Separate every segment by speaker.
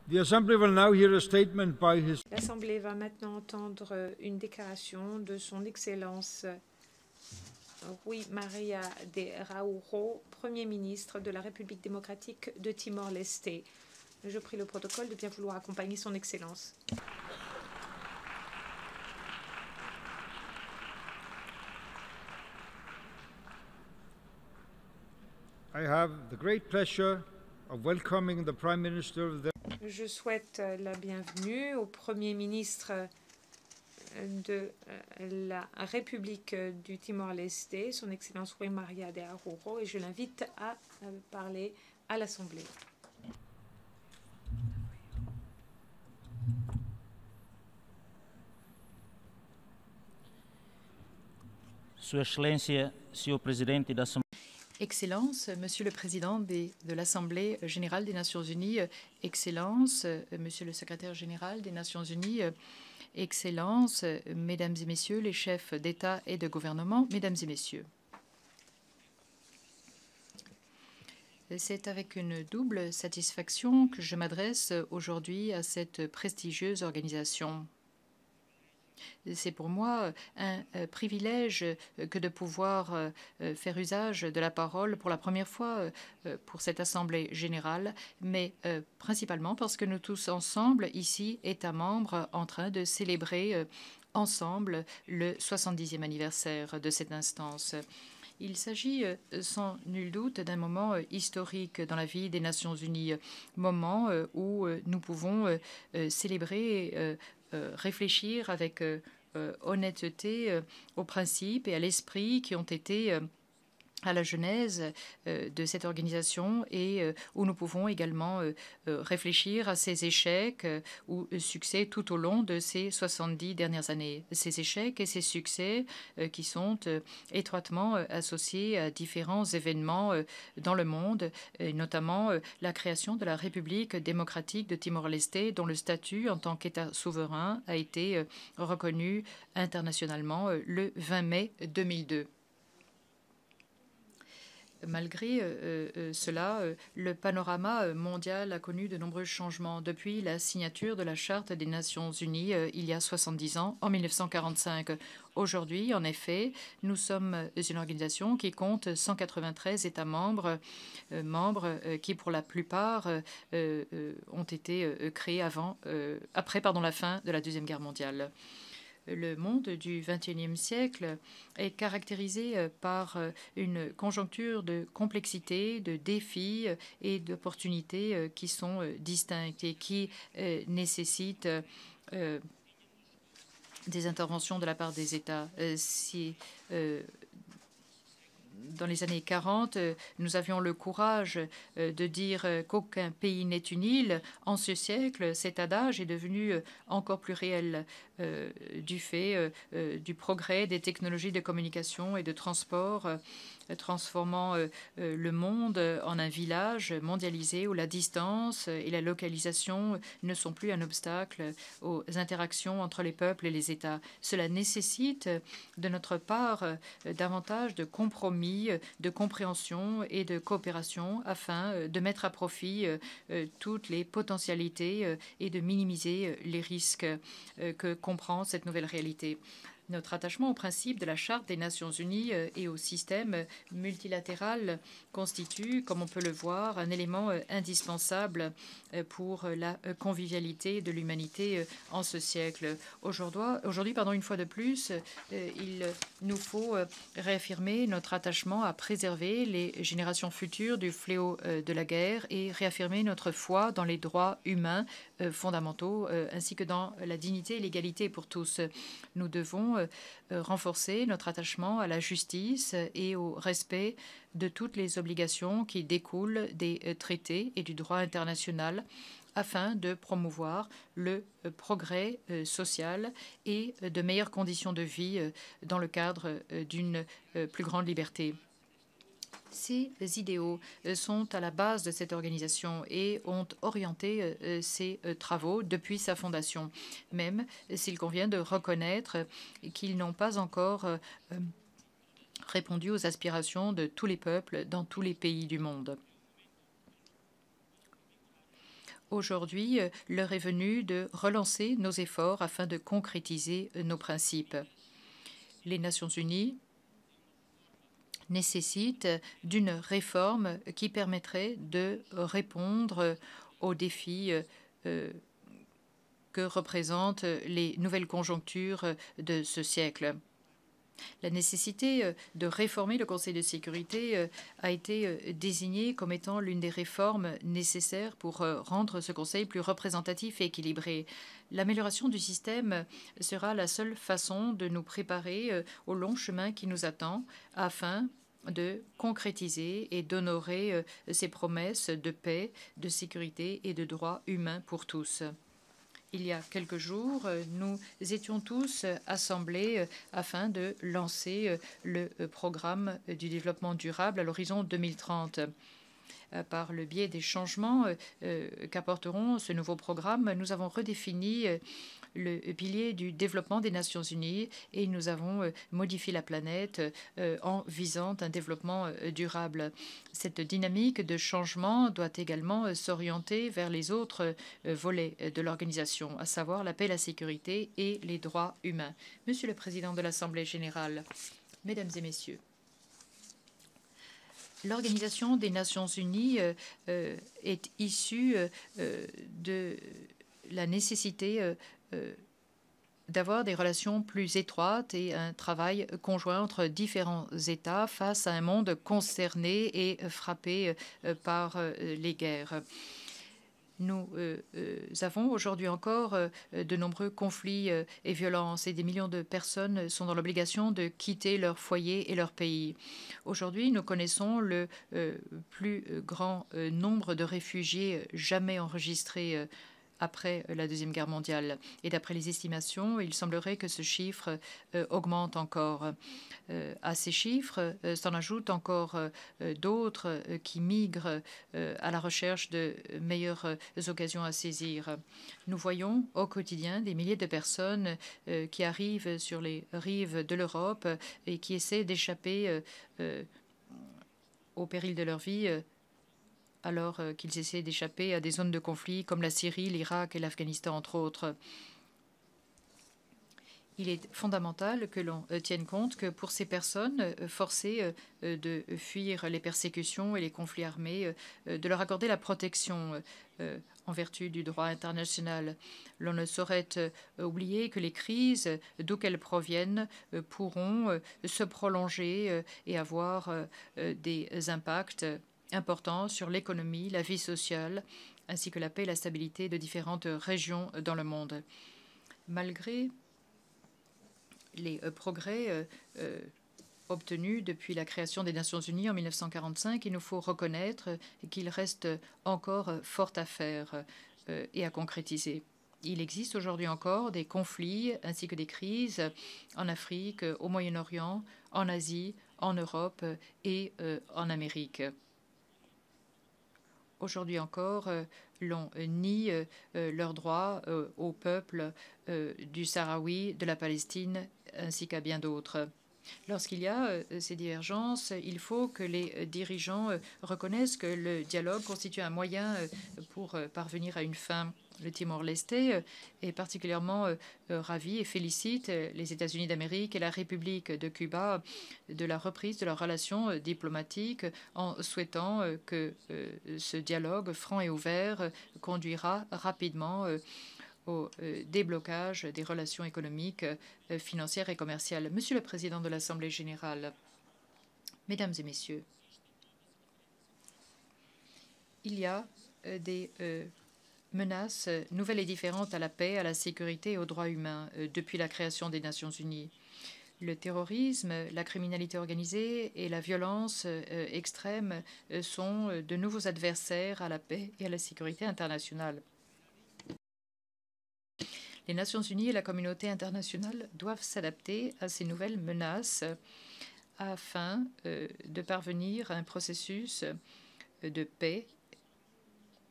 Speaker 1: L'Assemblée
Speaker 2: va maintenant entendre une déclaration de son Excellence Rui Maria de Rauro, Premier ministre de la République démocratique de Timor-Leste. Je prie le protocole de bien vouloir accompagner son Excellence.
Speaker 1: I have the great pleasure of welcoming the Prime Minister of the
Speaker 2: Je souhaite la bienvenue au Premier ministre de la République du Timor-Leste, son Excellence Rui Maria de Rauro, et je l'invite à parler à l'Assemblée.
Speaker 3: Sua Excelência, Senhor Presidente da Assembleia.
Speaker 4: Excellence, Monsieur le Président de l'Assemblée générale des Nations unies, Excellence, Monsieur le Secrétaire général des Nations unies, Excellence, Mesdames et Messieurs les chefs d'État et de gouvernement, Mesdames et Messieurs. C'est avec une double satisfaction que je m'adresse aujourd'hui à cette prestigieuse organisation. C'est pour moi un privilège que de pouvoir faire usage de la parole pour la première fois pour cette Assemblée générale, mais principalement parce que nous tous ensemble, ici, États membres, en train de célébrer ensemble le 70e anniversaire de cette instance. Il s'agit sans nul doute d'un moment historique dans la vie des Nations unies, moment où nous pouvons célébrer, réfléchir avec honnêteté aux principes et à l'esprit qui ont été à la genèse de cette organisation et où nous pouvons également réfléchir à ses échecs ou succès tout au long de ces 70 dernières années. Ces échecs et ces succès qui sont étroitement associés à différents événements dans le monde, et notamment la création de la République démocratique de Timor-Leste, dont le statut en tant qu'État souverain a été reconnu internationalement le 20 mai 2002. Malgré cela, le panorama mondial a connu de nombreux changements depuis la signature de la Charte des Nations unies il y a 70 ans, en 1945. Aujourd'hui, en effet, nous sommes une organisation qui compte 193 États membres, qui pour la plupart ont été créés après la fin de la Deuxième Guerre mondiale. Le monde du XXIe siècle est caractérisé par une conjoncture de complexité, de défis et d'opportunités qui sont distinctes et qui nécessitent des interventions de la part des États. Dans les années 40, nous avions le courage de dire qu'aucun pays n'est une île. En ce siècle, cet adage est devenu encore plus réel du fait du progrès des technologies de communication et de transport, transformant le monde en un village mondialisé où la distance et la localisation ne sont plus un obstacle aux interactions entre les peuples et les États. Cela nécessite de notre part davantage de compromis, de compréhension et de coopération afin de mettre à profit toutes les potentialités et de minimiser les risques que comprend cette nouvelle réalité. Notre attachement au principe de la Charte des Nations unies et au système multilatéral constitue, comme on peut le voir, un élément indispensable pour la convivialité de l'humanité en ce siècle. Aujourd'hui, une fois de plus, il nous faut réaffirmer notre attachement à préserver les générations futures du fléau de la guerre et réaffirmer notre foi dans les droits humains fondamentaux ainsi que dans la dignité et l'égalité pour tous. Nous devons renforcer notre attachement à la justice et au respect de toutes les obligations qui découlent des traités et du droit international afin de promouvoir le progrès social et de meilleures conditions de vie dans le cadre d'une plus grande liberté. Ces idéaux sont à la base de cette organisation et ont orienté ses travaux depuis sa fondation, même s'il convient de reconnaître qu'ils n'ont pas encore répondu aux aspirations de tous les peuples dans tous les pays du monde. Aujourd'hui, l'heure est venue de relancer nos efforts afin de concrétiser nos principes. Les Nations unies nécessitent d'une réforme qui permettrait de répondre aux défis que représentent les nouvelles conjonctures de ce siècle. La nécessité de réformer le Conseil de sécurité a été désignée comme étant l'une des réformes nécessaires pour rendre ce Conseil plus représentatif et équilibré. L'amélioration du système sera la seule façon de nous préparer au long chemin qui nous attend afin de concrétiser et d'honorer ces promesses de paix, de sécurité et de droits humains pour tous. Il y a quelques jours, nous étions tous assemblés afin de lancer le programme du développement durable à l'horizon 2030. Par le biais des changements qu'apporteront ce nouveau programme, nous avons redéfini le pilier du développement des Nations unies et nous avons modifié la planète en visant un développement durable. Cette dynamique de changement doit également s'orienter vers les autres volets de l'organisation, à savoir la paix, la sécurité et les droits humains. Monsieur le Président de l'Assemblée générale, Mesdames et Messieurs, l'Organisation des Nations unies est issue de la nécessité d'avoir des relations plus étroites et un travail conjoint entre différents États face à un monde concerné et frappé par les guerres. Nous avons aujourd'hui encore de nombreux conflits et violences et des millions de personnes sont dans l'obligation de quitter leur foyer et leur pays. Aujourd'hui, nous connaissons le plus grand nombre de réfugiés jamais enregistrés après la Deuxième Guerre mondiale. Et d'après les estimations, il semblerait que ce chiffre augmente encore. À ces chiffres s'en ajoutent encore d'autres qui migrent à la recherche de meilleures occasions à saisir. Nous voyons au quotidien des milliers de personnes qui arrivent sur les rives de l'Europe et qui essaient d'échapper au péril de leur vie alors qu'ils essaient d'échapper à des zones de conflit comme la Syrie, l'Irak et l'Afghanistan, entre autres. Il est fondamental que l'on tienne compte que pour ces personnes forcées de fuir les persécutions et les conflits armés, de leur accorder la protection en vertu du droit international. L'on ne saurait oublier que les crises, d'où qu'elles proviennent, pourront se prolonger et avoir des impacts importants sur l'économie, la vie sociale, ainsi que la paix et la stabilité de différentes régions dans le monde. Malgré les progrès obtenus depuis la création des Nations unies en 1945, il nous faut reconnaître qu'il reste encore fort à faire et à concrétiser. Il existe aujourd'hui encore des conflits ainsi que des crises en Afrique, au Moyen-Orient, en Asie, en Europe et en Amérique. Aujourd'hui encore, l'on nie leurs droits au peuple du Sahraoui, de la Palestine, ainsi qu'à bien d'autres. Lorsqu'il y a ces divergences, il faut que les dirigeants reconnaissent que le dialogue constitue un moyen pour parvenir à une fin. Le Timor-Leste est particulièrement ravi et félicite les États-Unis d'Amérique et la République de Cuba de la reprise de leurs relations diplomatiques en souhaitant que ce dialogue franc et ouvert conduira rapidement au déblocage des relations économiques, financières et commerciales. Monsieur le Président de l'Assemblée générale, Mesdames et Messieurs, il y a des menaces nouvelles et différentes à la paix, à la sécurité et aux droits humains depuis la création des Nations unies. Le terrorisme, la criminalité organisée et la violence extrême sont de nouveaux adversaires à la paix et à la sécurité internationale. Les Nations unies et la communauté internationale doivent s'adapter à ces nouvelles menaces afin de parvenir à un processus de paix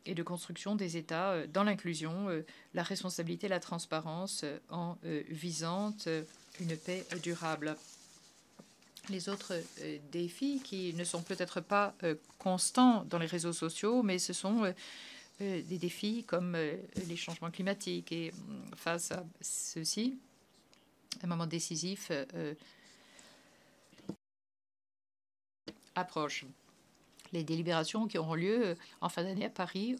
Speaker 4: et de construction des États dans l'inclusion, la responsabilité et la transparence en visant une paix durable. Les autres défis qui ne sont peut-être pas constants dans les réseaux sociaux, mais ce sont des défis comme les changements climatiques. Et face à ceci, un moment décisif approche. Les délibérations qui auront lieu en fin d'année à Paris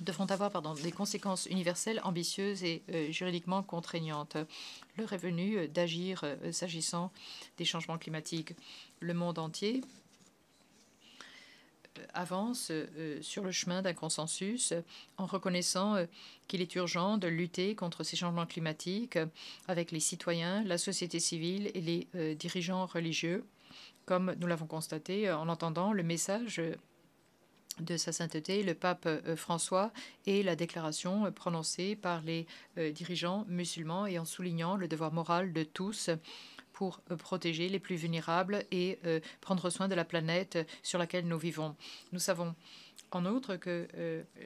Speaker 4: devront avoir des conséquences universelles, ambitieuses et juridiquement contraignantes. L'heure est venue d'agir s'agissant des changements climatiques. Le monde entier avance sur le chemin d'un consensus en reconnaissant qu'il est urgent de lutter contre ces changements climatiques avec les citoyens, la société civile et les dirigeants religieux, comme nous l'avons constaté en entendant le message de Sa Sainteté, le pape François, et la déclaration prononcée par les dirigeants musulmans et en soulignant le devoir moral de tous pour protéger les plus vulnérables et prendre soin de la planète sur laquelle nous vivons. Nous savons en outre que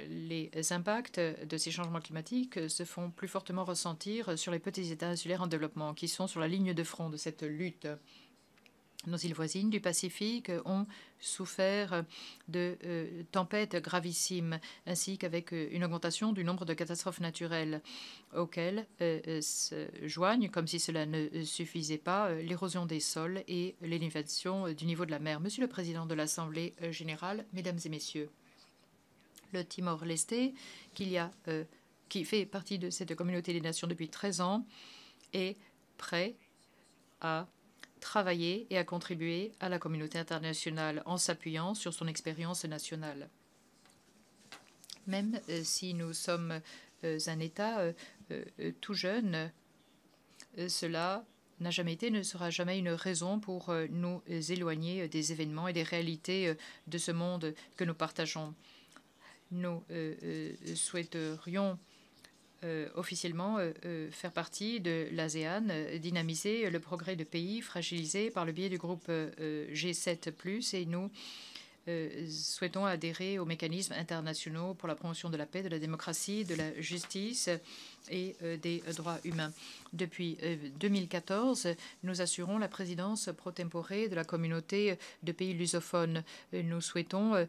Speaker 4: les impacts de ces changements climatiques se font plus fortement ressentir sur les petits États insulaires en développement qui sont sur la ligne de front de cette lutte. Nos îles voisines du Pacifique ont souffert de tempêtes gravissimes, ainsi qu'avec une augmentation du nombre de catastrophes naturelles auxquelles se joignent, comme si cela ne suffisait pas, l'érosion des sols et l'élévation du niveau de la mer. Monsieur le Président de l'Assemblée générale, Mesdames et Messieurs, le Timor-Leste, qui fait partie de cette communauté des nations depuis 13 ans, est prêt à travailler et à contribuer à la communauté internationale en s'appuyant sur son expérience nationale. Même si nous sommes un État tout jeune, cela n'a jamais été, ne sera jamais une raison pour nous éloigner des événements et des réalités de ce monde que nous partageons. Nous souhaiterions officiellement faire partie de l'ASEAN, dynamiser le progrès de pays fragilisés par le biais du groupe G7+, et nous souhaitons adhérer aux mécanismes internationaux pour la promotion de la paix, de la démocratie, de la justice et des droits humains. Depuis 2014, nous assurons la présidence pro tempore de la communauté de pays lusophones. Nous souhaitons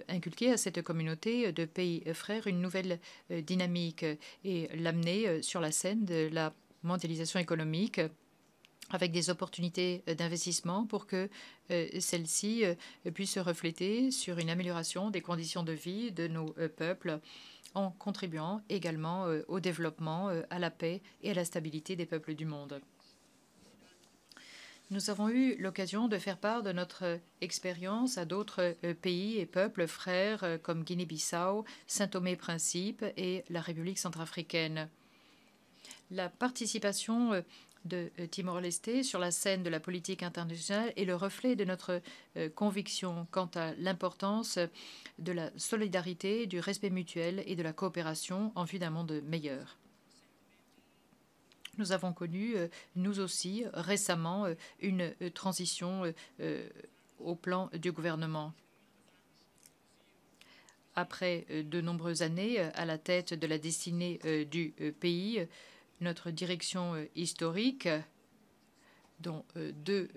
Speaker 4: inculquer à cette communauté de pays frères une nouvelle dynamique et l'amener sur la scène de la mondialisation économique avec des opportunités d'investissement pour que celles-ci puissent se refléter sur une amélioration des conditions de vie de nos peuples, en contribuant également au développement, à la paix et à la stabilité des peuples du monde. Nous avons eu l'occasion de faire part de notre expérience à d'autres pays et peuples frères comme Guinée-Bissau, Saint-Thomé-Principe et la République centrafricaine. La participation de Timor-Leste sur la scène de la politique internationale est le reflet de notre conviction quant à l'importance de la solidarité, du respect mutuel et de la coopération en vue d'un monde meilleur. Nous avons connu, nous aussi, récemment, une transition au plan du gouvernement. Après de nombreuses années à la tête de la destinée du pays, notre direction historique, dont deux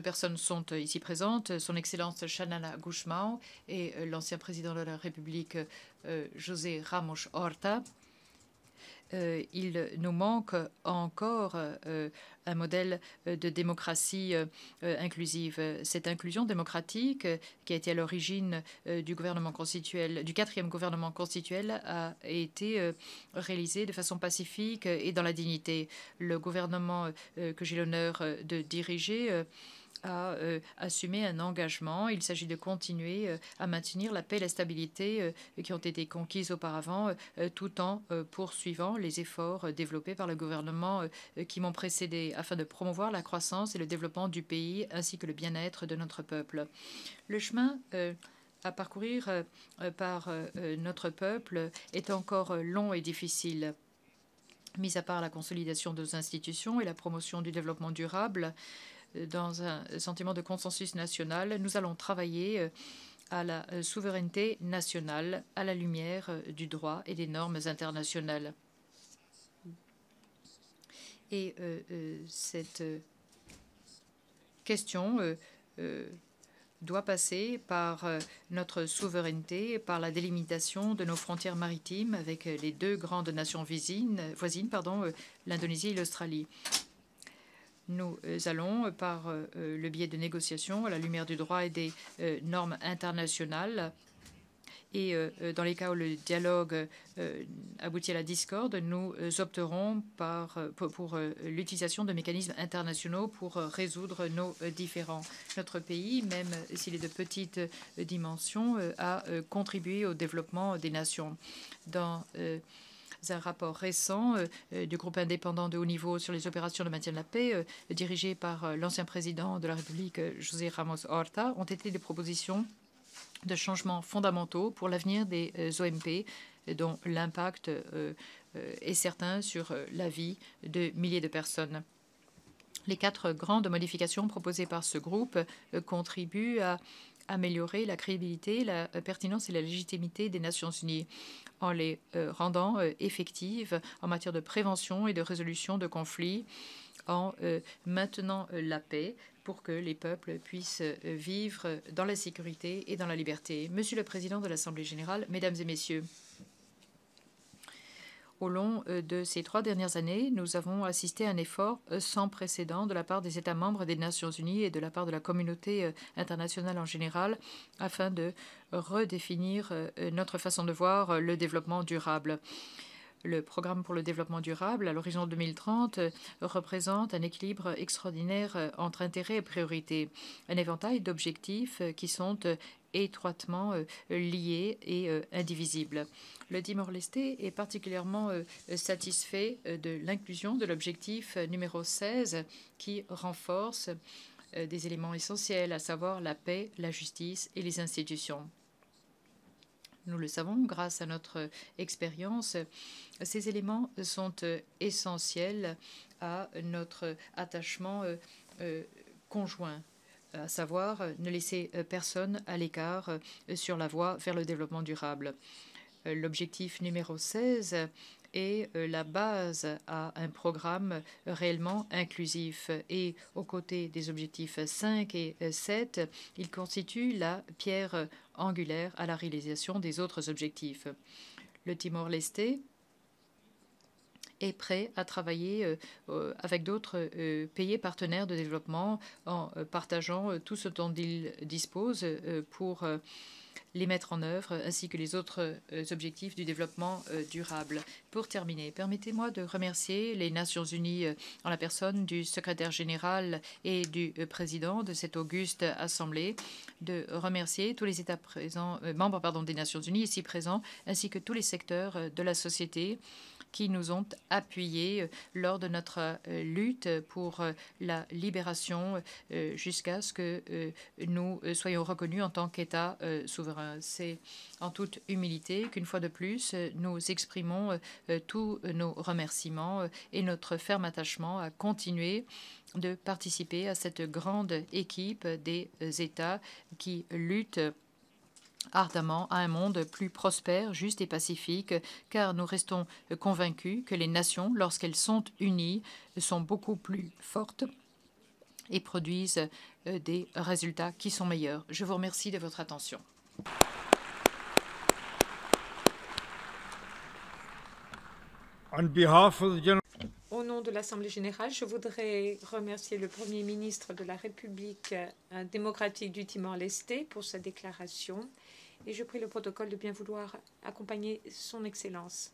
Speaker 4: personnes sont ici présentes, son Excellence Xanana Gusmão et l'ancien président de la République José Ramos Horta. Il nous manque encore un modèle de démocratie inclusive. Cette inclusion démocratique qui a été à l'origine du gouvernement constituel, du 4e gouvernement constituel, a été réalisée de façon pacifique et dans la dignité. Le gouvernement que j'ai l'honneur de diriger a assumé un engagement. Il s'agit de continuer à maintenir la paix et la stabilité qui ont été conquises auparavant, tout en poursuivant les efforts développés par le gouvernement qui m'ont précédé afin de promouvoir la croissance et le développement du pays ainsi que le bien-être de notre peuple. Le chemin à parcourir par notre peuple est encore long et difficile. Mis à part la consolidation de nos institutions et la promotion du développement durable, dans un sentiment de consensus national, nous allons travailler à la souveraineté nationale à la lumière du droit et des normes internationales. Et cette question doit passer par notre souveraineté, par la délimitation de nos frontières maritimes avec les deux grandes nations voisines, l'Indonésie et l'Australie. Nous allons, par le biais de négociations, à la lumière du droit et des normes internationales, et dans les cas où le dialogue aboutit à la discorde, nous opterons pour l'utilisation de mécanismes internationaux pour résoudre nos différends. Notre pays, même s'il est de petite dimension, a contribué au développement des nations. Dans un rapport récent du groupe indépendant de haut niveau sur les opérations de maintien de la paix, dirigé par l'ancien président de la République, José Ramos Horta, ont été des propositions de changements fondamentaux pour l'avenir des OMP, dont l'impact est certain sur la vie de milliers de personnes. Les 4 grandes modifications proposées par ce groupe contribuent à améliorer la crédibilité, la pertinence et la légitimité des Nations unies en les rendant effectives en matière de prévention et de résolution de conflits, en maintenant la paix pour que les peuples puissent vivre dans la sécurité et dans la liberté. Monsieur le Président de l'Assemblée générale, Mesdames et Messieurs, au long de ces 3 dernières années, nous avons assisté à un effort sans précédent de la part des États membres des Nations unies et de la part de la communauté internationale en général afin de redéfinir notre façon de voir le développement durable. Le programme pour le développement durable à l'horizon 2030 représente un équilibre extraordinaire entre intérêts et priorités, un éventail d'objectifs qui sont étroitement liés et indivisibles. Le Timor-Leste est particulièrement satisfait de l'inclusion de l'objectif numéro 16 qui renforce des éléments essentiels, à savoir la paix, la justice et les institutions. Nous le savons, grâce à notre expérience, ces éléments sont essentiels à notre attachement conjoint, à savoir ne laisser personne à l'écart sur la voie vers le développement durable. L'objectif numéro 16 est la base à un programme réellement inclusif. Et aux côtés des objectifs 5 et 7, il constitue la pierre angulaire à la réalisation des autres objectifs. Le Timor-Leste est prêt à travailler avec d'autres pays partenaires de développement en partageant tout ce dont il dispose pour les mettre en œuvre, ainsi que les autres objectifs du développement durable. Pour terminer, permettez-moi de remercier les Nations unies en la personne du secrétaire général et du président de cette auguste assemblée, de remercier tous les États membres des Nations unies ici présents, ainsi que tous les secteurs de la société qui nous ont appuyés lors de notre lutte pour la libération jusqu'à ce que nous soyons reconnus en tant qu'État souverain. C'est en toute humilité qu'une fois de plus, nous exprimons tous nos remerciements et notre ferme attachement à continuer de participer à cette grande équipe des États qui luttent ardemment à un monde plus prospère, juste et pacifique, car nous restons convaincus que les nations, lorsqu'elles sont unies, sont beaucoup plus fortes et produisent des résultats qui sont meilleurs. Je vous remercie de votre attention.
Speaker 1: On behalf of the General
Speaker 2: Au nom de l'Assemblée générale, je voudrais remercier le Premier ministre de la République démocratique du Timor-Leste pour sa déclaration et je prie le protocole de bien vouloir accompagner son Excellence.